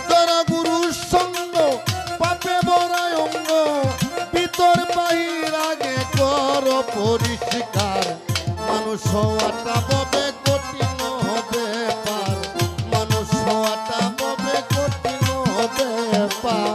যারা গুরুর সঙ্গ পাপে ভরায় অঙ্গ, ভিতর বাহির আগে কর পরিষ্কার। মানুষ হওয়াটা ববে কঠিন ব্যাপার, মানুষ হওয়াটা ববে কঠিন ব্যাপার।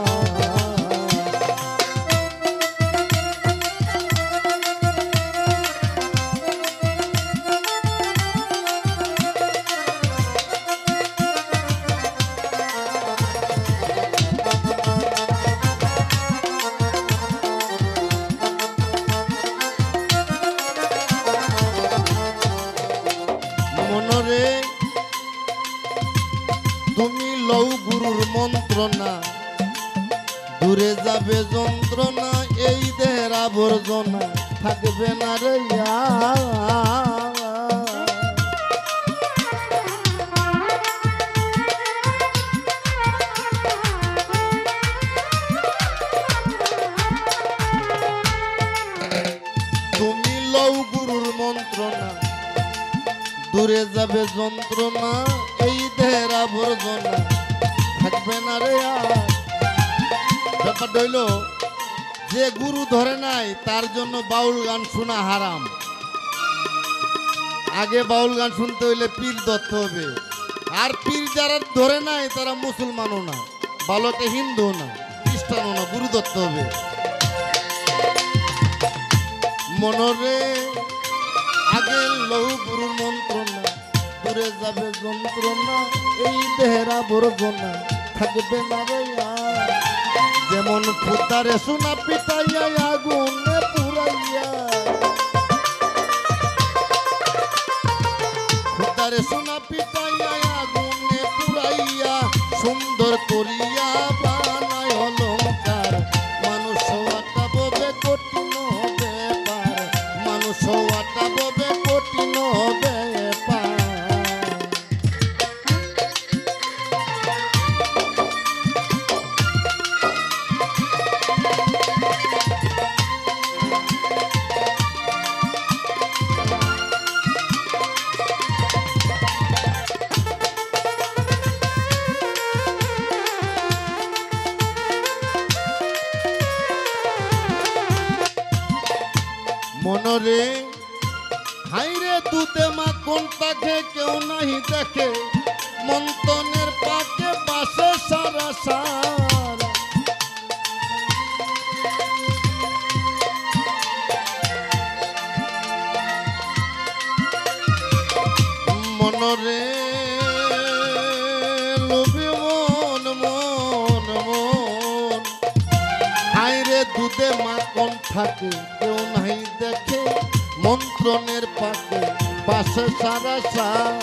মনরে তুমি লও গুরুর মন্ত্রণা, দূরে যাবে যন্ত্রণা, এই দেহের আবর্জনা থাকবে না রে তুমি লও গুরুর মন্ত্রণা, দূরে যাবে যন্ত্রণা, এই দেহের আবর্জনা থাকবে না রে আর। ব্যাপারটা হইল যে গুরু ধরে নাই তার জন্য বাউল গান শোনা হারাম। আগে বাউল গান শুনতে হইলে পীর ধরতে হবে, আর পীর যারা ধরে নাই তারা মুসলমানও না, বালকে হিন্দু না, খ্রিস্টানও না, গুরু ধরতে হবে। মনরে আগে লৌ গুরুর মন্ত্রণা, দূরে যাবে যন্ত্রণা, এই দেহের আবর্জনা থাকবে না রে আর। যেমন ফুতারে সোনা পিটাইয়া আগুনে পুরাইয়া, ফুতারে সোনা পিটাইয়া আগুনে পুরাইয়া, সুন্দর করিয়া বানায় অলংকার। মানুষ হওয়াটা ববে কঠিন ব্যাপার, মানুষ হওয়াটা ববে কঠিন ব্যাপার। মনরে হাইরে দুধে মাখন তাকে কেউ নাহি দেখে, মন্তনের পাকে বাসে সারা সার। মনরে লোভে মন মন মন, হাইরে দুধে মাখন থাকে কেউ নাই দেখে, মন্ত্রণের পাকে পাশে সারা সার।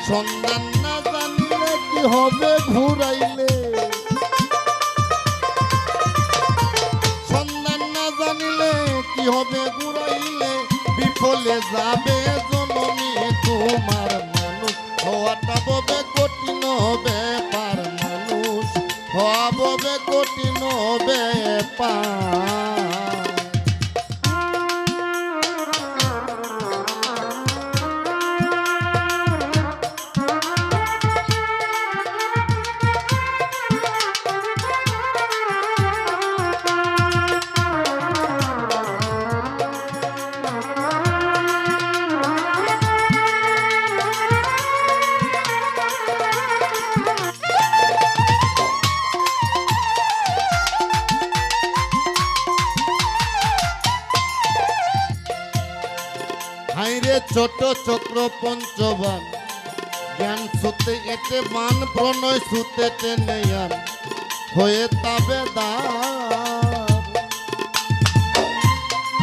সন্ধান না জানিলে কি হবে ঘুরাইলে, সন্ধান না জানিলে কি হবে ঘুরাইলে, বিফলে যাবে জননী তোমার। মানুষ হওয়াটা ববে কঠিন ব্যাপার, মানুষ হওয়া ববে কঠিন ব্যাপার। হাইরে ছোট চক্র পঞ্চবান, জ্ঞান সুতে এতে মান, প্রণয় সুতে টেনে আন, হয়ে তাবেদার।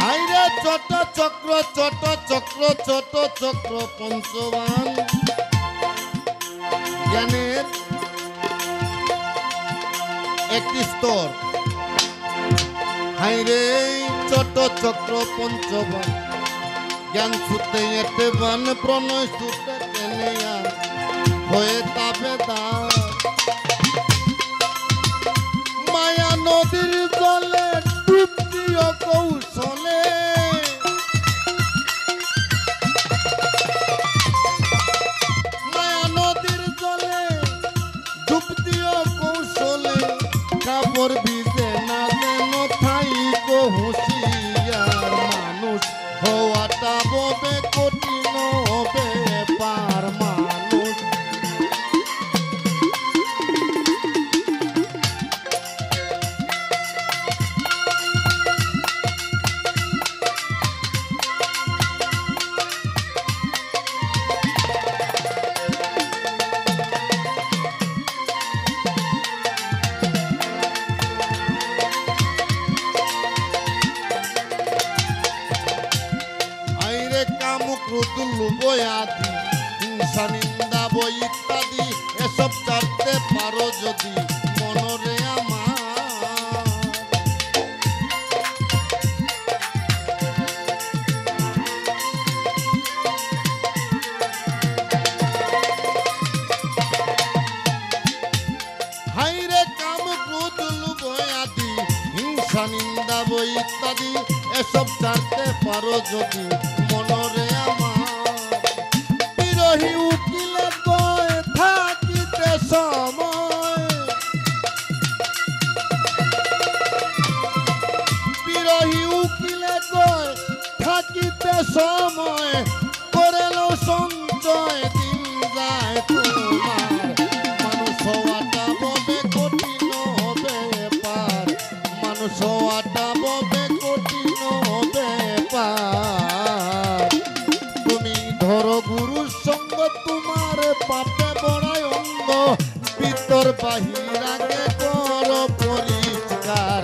হাইরে ছোট চক্র ছোট চক্র ছোট চক্র পঞ্চবান, জ্ঞানের একটি স্তর। হাইরে ছোট চক্র পঞ্চবান, জ্ঞান সুতে এতে বান, প্রণয় সুতে টেনে আন, হয়ে তাবেদার। মায়া নদীর জলে ডুব দিও কৌশলে, মায়া নদীর ইত্যাদি এসব ছাড়তে পারো যদি মনরে আমার হাইরে কাম ক্রোধ লোভ আদি হিংসা নিন্দা বই ইত্যাদি এসব ছাড়তে পারো যদি মনরে আমার বিরহী উকিলে কয় থাকিতে সময় বিরহী উকিলে কয় থাকিতে সময় করেল সঞ্চয় দিন যায় তোমার মানুষ হওয়াটা ববে কঠিন ব্যাপার মানুষ হওয়াটা ববে কঠিন ব্যাপার তুমি ধরো গুরুর সঙ্গ তোমার পাপে বড়াই অঙ্গ ভিতর বাহির আগে করো পরিষ্কার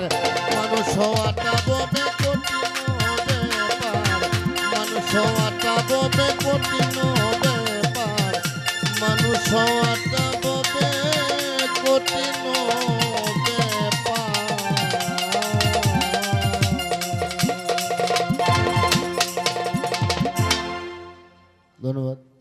মানুষ হওয়াটা ববে কঠিন ব্যাপার মানুষ হওয়াটা ববে কঠিন ব্যাপার মানুষ হওয়াটা ববে কঠিন ব্যাপার ধন্যবাদ।